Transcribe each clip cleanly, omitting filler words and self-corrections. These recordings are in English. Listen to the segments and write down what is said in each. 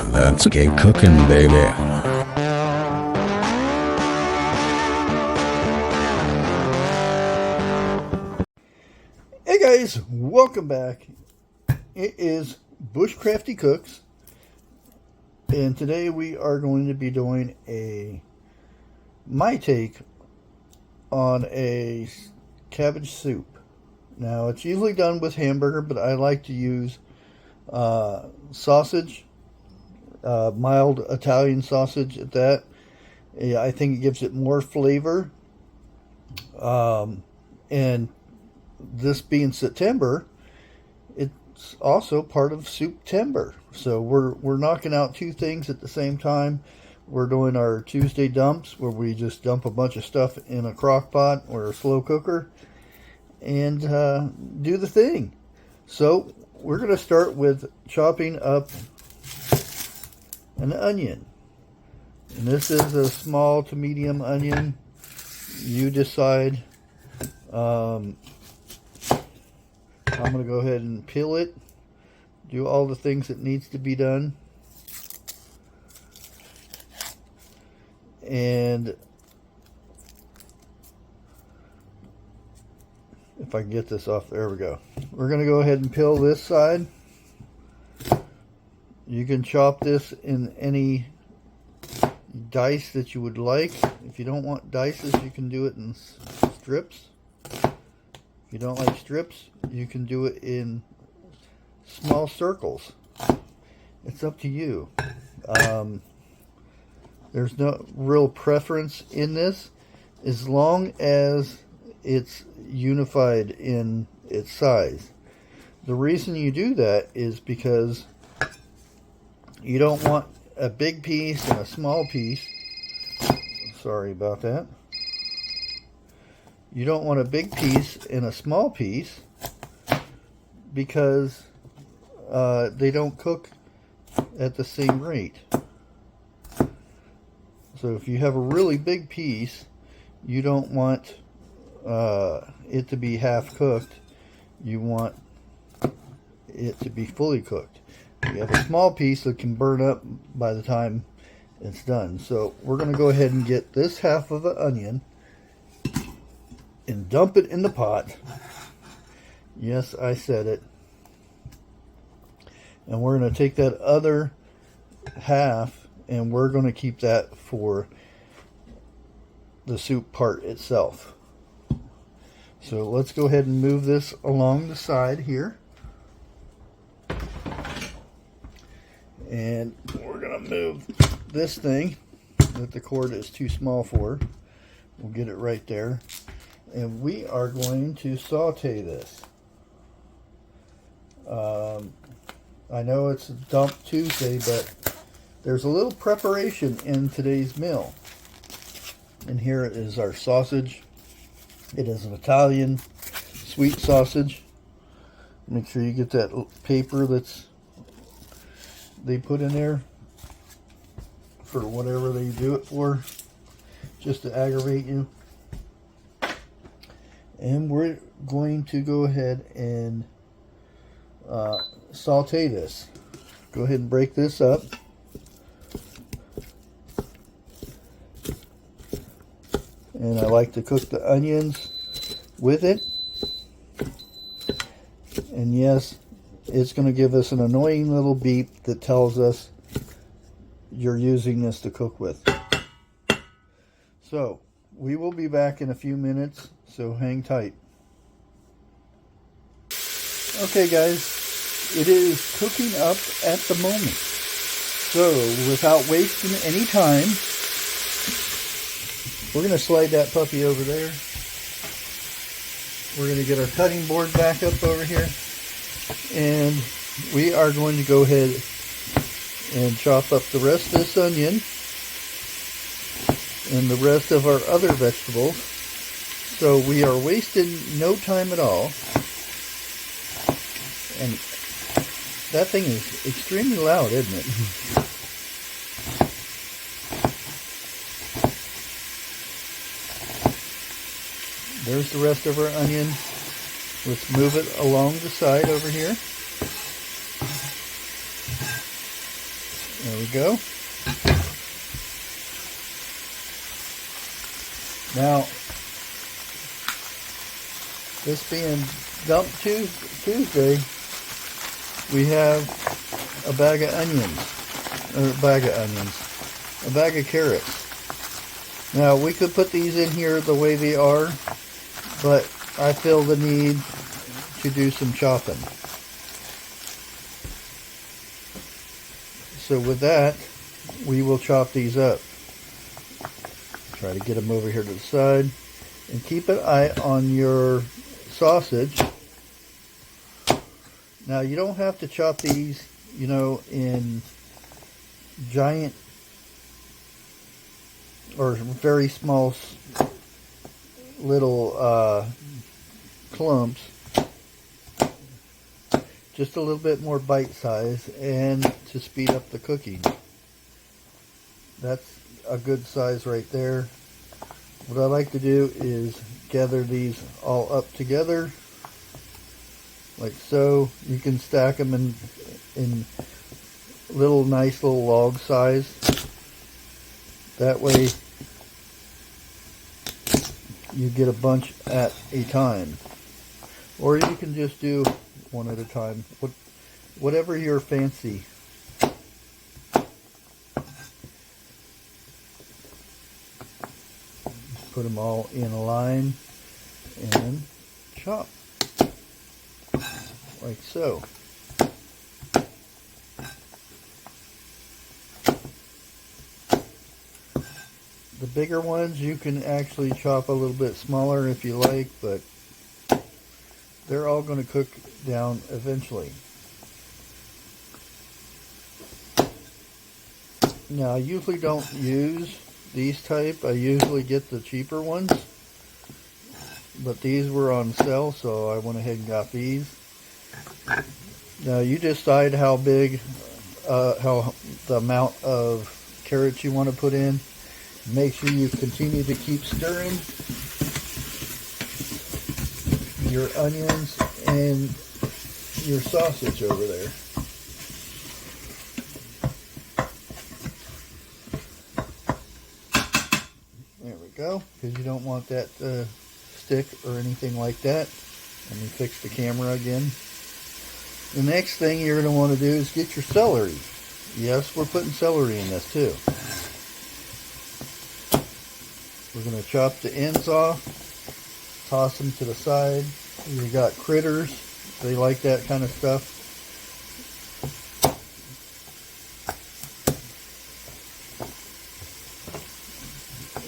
Let's get cooking, baby. Hey guys, welcome back. It is Bushcrafty Cooks, and today we are going to be doing my take on a cabbage soup. Now, it's usually done with hamburger, but I like to use sausage, mild Italian sausage at that. Yeah, I think it gives it more flavor. And this being September, it's also part of Souptember. So we're knocking out two things at the same time. We're doing our Tuesday dumps, where we just dump a bunch of stuff in a crock pot or a slow cooker and do the thing. So we're going to start with chopping up an onion. And this is a small to medium onion. You decide. I'm going to go ahead and peel it, do all the things that needs to be done. And if I can get this off, there we go. We're going to go ahead and peel this side. You can chop this in any dice that you would like. If you don't want dices, you can do it in strips. If you don't like strips, you can do it in small circles. It's up to you. There's no real preference in this, as long as it's unified in its size. The reason you do that is because you don't want a big piece and a small piece. Sorry about that. You don't want a big piece and a small piece because they don't cook at the same rate. So if you have a really big piece, you don't want it to be half cooked. You want it to be fully cooked. You have a small piece that can burn up by the time it's done. So we're going to go ahead and get this half of an onion and dump it in the pot. Yes, I said it. And we're going to take that other half and we're going to keep that for the soup part itself. So let's go ahead and move this along the side here. And we're going to move this thing that the cord is too small for. We'll get it right there. And we are going to saute this. I know it's Dump Tuesday, but there's a little preparation in today's meal. And here is our sausage. It is an Italian sweet sausage. Make sure you get that paper they put in there for whatever they do it for, just to aggravate you. And we're going to go ahead and saute this. Go ahead and break this up. And I like to cook the onions with it. And yes, it's going to give us an annoying little beep that tells us you're using this to cook with. So, we will be back in a few minutes, so hang tight. Okay guys, it is cooking up at the moment. So, without wasting any time, we're going to slide that puppy over there. We're going to get our cutting board back up over here. And we are going to go ahead and chop up the rest of this onion and the rest of our other vegetables. So we are wasting no time at all. And that thing is extremely loud, isn't it? There's the rest of our onion. Let's move it along the side over here. There we go. Now, this being Dump Tuesday, we have a bag of a bag of carrots. Now, we could put these in here the way they are, but I feel the need to do some chopping. So with that, we will chop these up. Try to get them over here to the side. And keep an eye on your sausage. Now, you don't have to chop these, you know, in giant or very small little clumps. Just a little bit more bite size and to speed up the cooking. That's a good size right there. What I like to do is gather these all up together like so. You can stack them in little nice little log size. That way you get a bunch at a time. Or you can just do one at a time. Whatever your fancy. Just put them all in a line and chop. Like so. The bigger ones you can actually chop a little bit smaller if you like, but they're all going to cook down eventually. Now, I usually don't use these type. I usually get the cheaper ones, but these were on sale, so I went ahead and got these. Now, you decide how big, how the amount of carrots you want to put in. Make sure you continue to keep stirring your onions and your sausage over there. There we go, because you don't want that to stick or anything like that. Let me fix the camera again. The next thing you're going to want to do is get your celery. Yes, we're putting celery in this too. We're going to chop the ends off, toss them to the side. You got critters, they like that kind of stuff.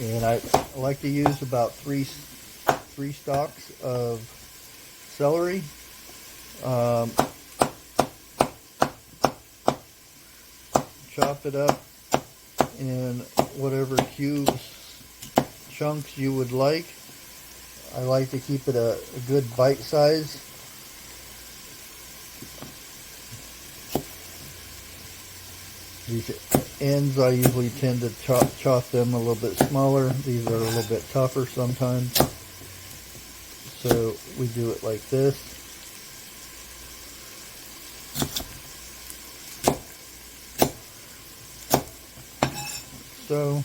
And I like to use about three stalks of celery. Chop it up in whatever cubes, chunks you would like. I like to keep it a good bite size. These ends I usually tend to chop them a little bit smaller. These are a little bit tougher sometimes. So we do it like this. So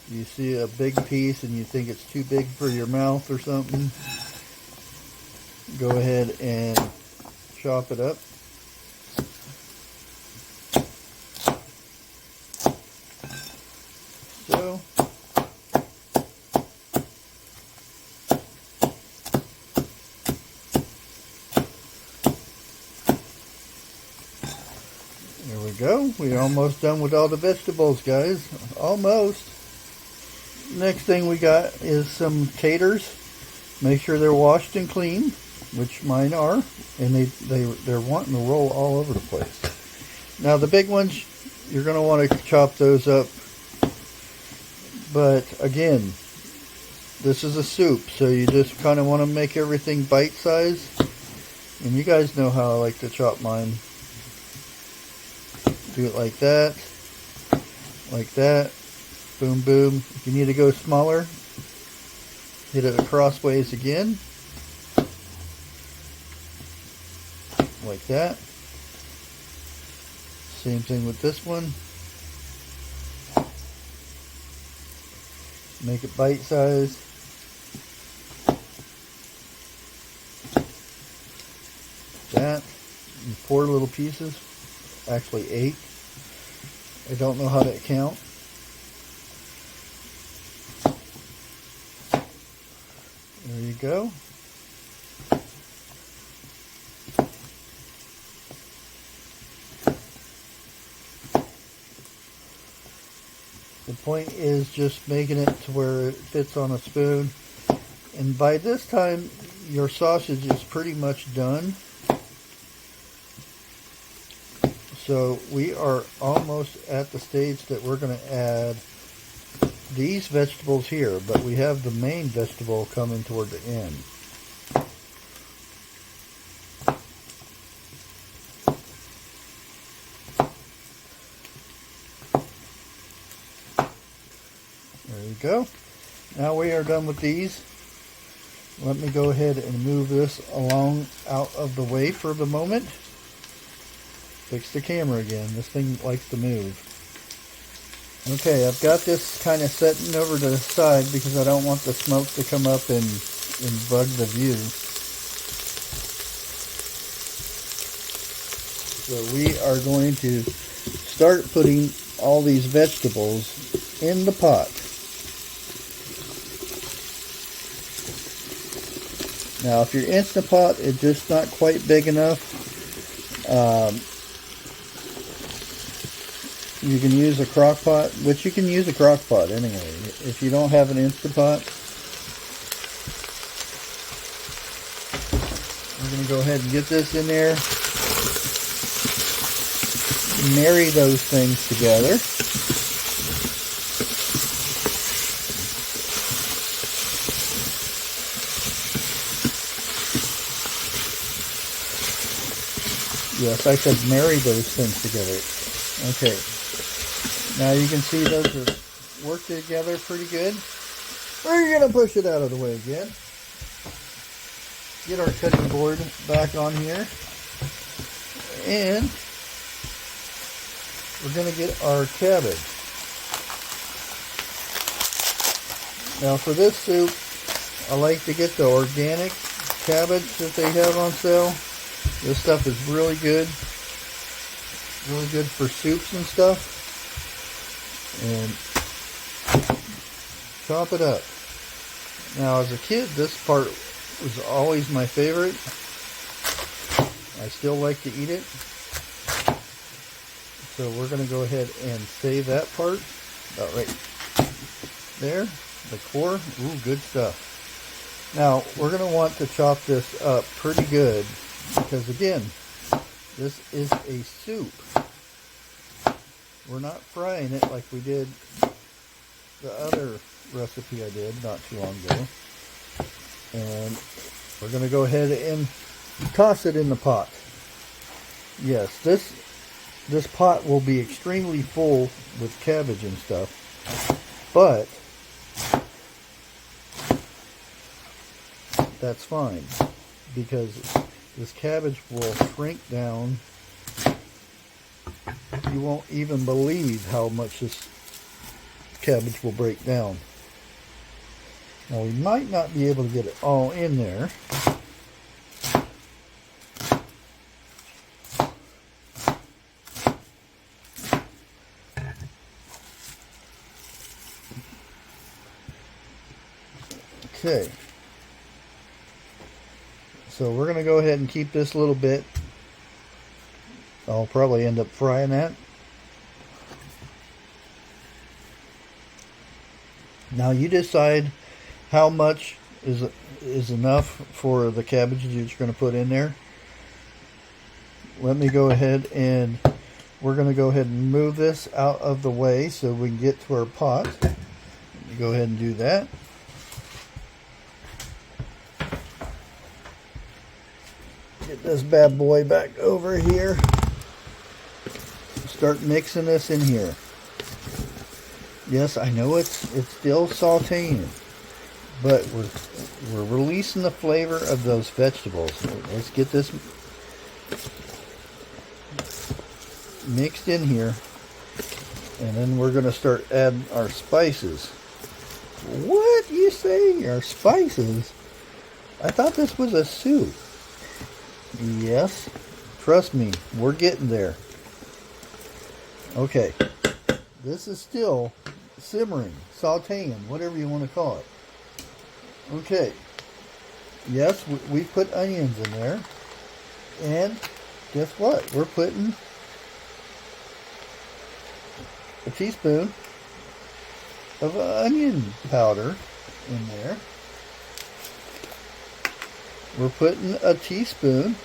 you see a big piece and you think it's too big for your mouth or something, go ahead and chop it up. So there we go. We're almost done with all the vegetables, guys. Almost. Next thing we got is some taters. Make sure they're washed and clean, which mine are, and they're wanting to roll all over the place. Now the big ones, you're going to want to chop those up, but again, this is a soup, so you just kind of want to make everything bite-sized, and you guys know how I like to chop mine. Do it like that, Boom, boom. If you need to go smaller, hit it crossways again. Like that. Same thing with this one. Make it bite size. That. And 4 little pieces. Actually 8. I don't know how to count. There you go. The point is just making it to where it fits on a spoon. And by this time, your sausage is pretty much done. So we are almost at the stage that we're going to add these vegetables here, but we have the main vegetable coming toward the end. There you go. Now we are done with these. Let me go ahead and move this along out of the way for the moment. Fix the camera again. This thing likes to move. Okay, I've got this kind of setting over to the side because I don't want the smoke to come up and bug the view. So we are going to start putting all these vegetables in the pot. Now, if your Instant Pot is just not quite big enough, you can use a crock pot, which you can use a crock pot anyway. If you don't have an Instant Pot, we're going to go ahead and get this in there. Marry those things together. Yes, I said marry those things together. Okay. Now you can see those are worked together pretty good. We're going to push it out of the way again. Get our cutting board back on here. And we're going to get our cabbage. Now for this soup, I like to get the organic cabbage that they have on sale. This stuff is really good. Really good for soups and stuff. And chop it up. Now as a kid, this part was always my favorite. I still like to eat it. So we're going to go ahead and save that part. About right there. The core. Ooh, good stuff. Now we're going to want to chop this up pretty good. Because again, this is a soup. We're not frying it like we did the other recipe I did not too long ago. And we're going to go ahead and toss it in the pot. Yes, this pot will be extremely full with cabbage and stuff. But that's fine. Because this cabbage will shrink down. You won't even believe how much this cabbage will break down. Now we might not be able to get it all in there. Okay. So we're going to go ahead and keep this a little bit. I'll probably end up frying that. Now you decide how much is enough for the cabbage that you're going to put in there. Let me go ahead and we're going to go ahead and move this out of the way so we can get to our pot. Let me go ahead and do that. Get this bad boy back over here. Start mixing this in here. Yes, I know it's still sauteing, but we're releasing the flavor of those vegetables. Let's get this mixed in here, and then we're going to start adding our spices. What you say? Our spices? I thought this was a soup. Yes, trust me, we're getting there. Okay, this is still simmering, sauteing, whatever you want to call it. Okay, yes, we put onions in there, and guess what? We're putting a teaspoon of onion powder in there. We're putting a teaspoon,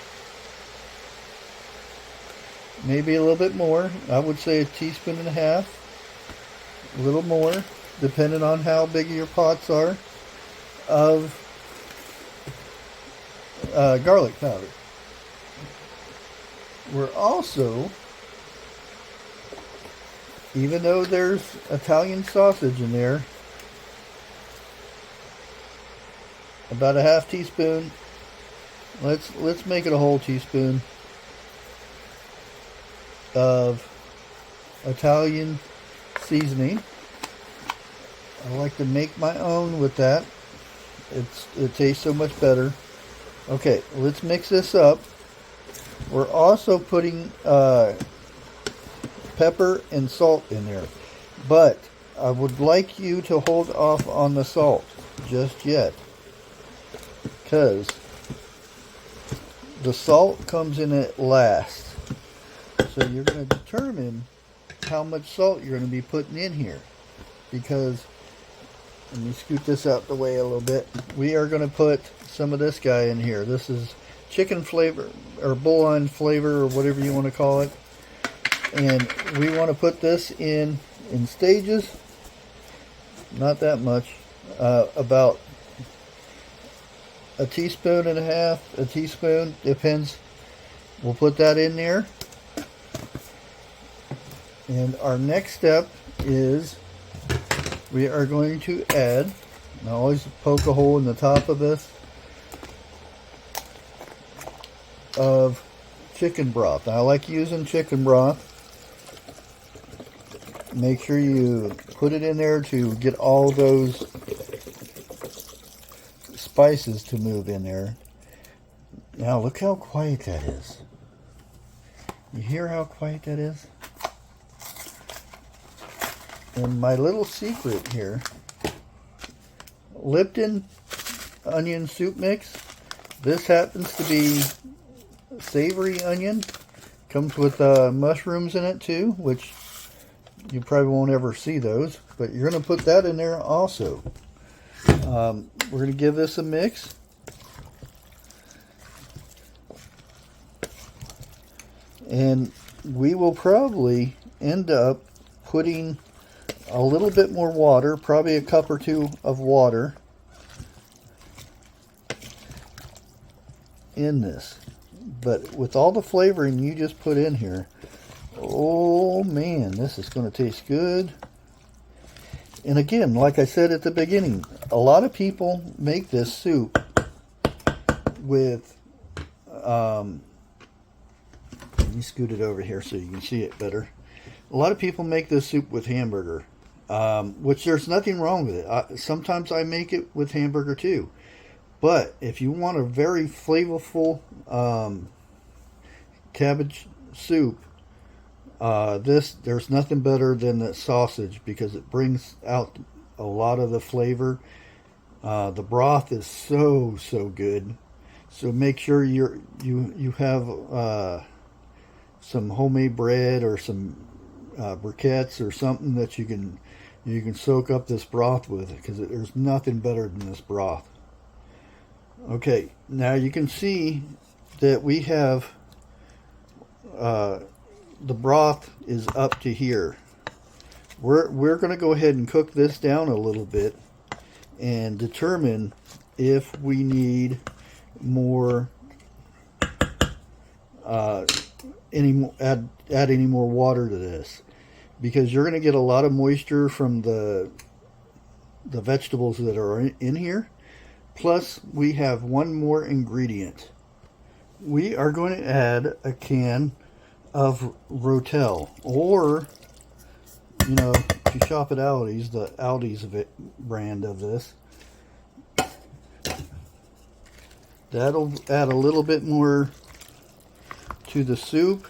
maybe a little bit more. I would say a teaspoon and a half, a little more, depending on how big your pots are, of garlic powder. We're also, even though there's Italian sausage in there, about a half teaspoon. Let's make it a whole teaspoon of Italian seasoning. I like to make my own with that. It tastes so much better. Okay, let's mix this up. We're also putting pepper and salt in there, but I would like you to hold off on the salt just yet, because the salt comes in at last. So you're going to determine how much salt you're going to be putting in here, because, let me scoot this out the way a little bit, we are going to put some of this guy in here. This is chicken flavor, or bouillon flavor, or whatever you want to call it. And we want to put this in stages, not that much, about a teaspoon and a half, a teaspoon, depends. We'll put that in there. And our next step is we are going to add, and I always poke a hole in the top of this, of chicken broth. Now, I like using chicken broth. Make sure you put it in there to get all those spices to move in there. Now look how quiet that is. You hear how quiet that is? And my little secret here, Lipton onion soup mix. This happens to be savory onion. Comes with mushrooms in it too, which you probably won't ever see those, but you're going to put that in there also. We're going to give this a mix. And we will probably end up putting a little bit more water, probably a cup or two of water in this. But with all the flavoring you just put in here, oh man, this is going to taste good. And again, like I said at the beginning, a lot of people make this soup with, let me scoot it over here so you can see it better. A lot of people make this soup with hamburger, which there's nothing wrong with it. Sometimes I make it with hamburger too. But if you want a very flavorful cabbage soup, there's nothing better than the sausage, because it brings out a lot of the flavor. The broth is so good. So make sure you have some homemade bread or some briquettes or something that you can soak up this broth with, because there's nothing better than this broth. Okay, now you can see that we have the broth is up to here. We're going to go ahead and cook this down a little bit and determine if we need more add any more water to this. because you're going to get a lot of moisture from the vegetables that are in here. Plus, we have one more ingredient. We are going to add a can of Rotel, or, you know, if you shop at Aldi's, the Aldi's brand of this. That'll add a little bit more to the soup,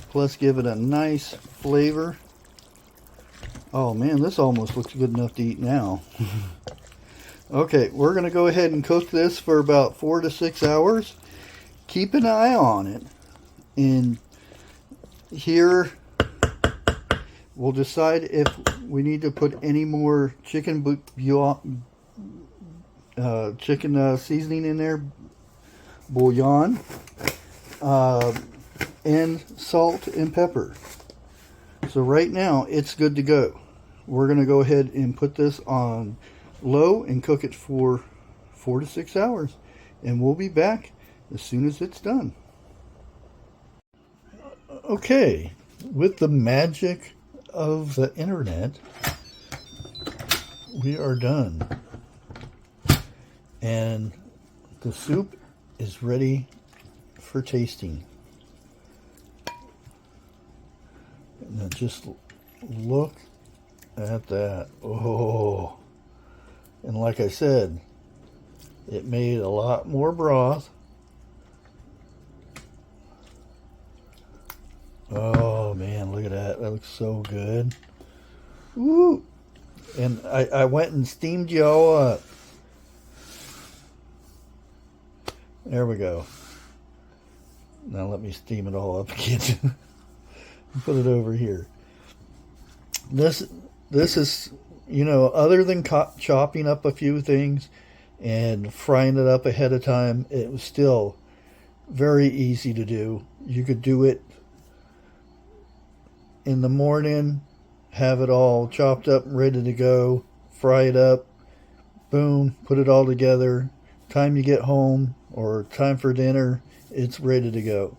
plus give it a nice flavor. Oh man, this almost looks good enough to eat now. Okay, we're going to go ahead and cook this for about 4 to 6 hours. Keep an eye on it. And here we'll decide if we need to put any more chicken seasoning in there, bouillon, and salt and pepper. So right now it's good to go. We're going to go ahead and put this on low and cook it for 4 to 6 hours, and we'll be back as soon as it's done. Okay, with the magic of the internet, we are done, and the soup is ready for tasting. Now just look at that. Oh, and like I said, it made a lot more broth. Oh man, look at that. That looks so good. Woo! And I went and steamed you all up. There we go. Now let me steam it all up again. Put it over here. This is, you know, other than chopping up a few things and frying it up ahead of time, it was still very easy to do. You could do it in the morning, have it all chopped up and ready to go, fry it up, boom, put it all together. Time you get home or time for dinner, it's ready to go.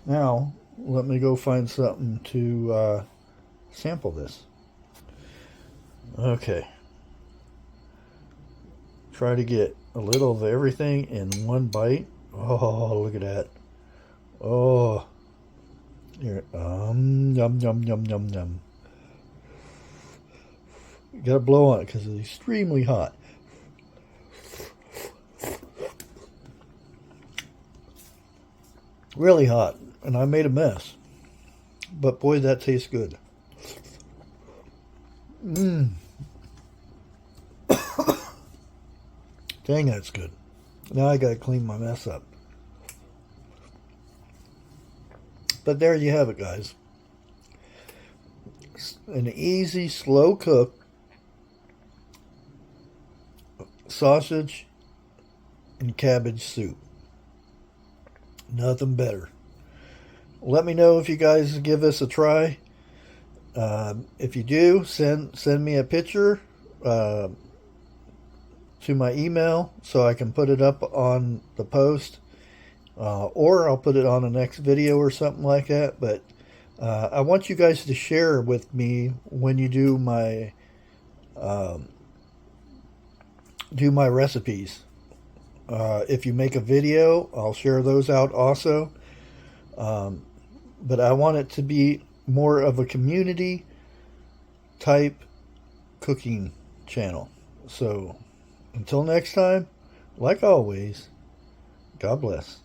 Now, let me go find something to sample this. Okay. Try to get a little of everything in one bite. Oh, look at that. Oh. Here, yum, yum, yum, yum, yum. You gotta blow on it because it's extremely hot. Really hot, and I made a mess. But boy, that tastes good. Mmm. Dang, that's good. Now I gotta clean my mess up. But there you have it, guys. An easy, slow cook sausage and cabbage soup. Nothing better. Let me know if you guys give this a try. If you do, send me a picture to my email so I can put it up on the post. Or I'll put it on the next video or something like that. But I want you guys to share with me when you do my recipes. If you make a video, I'll share those out also. But I want it to be more of a community type cooking channel. So until next time, like always, God bless.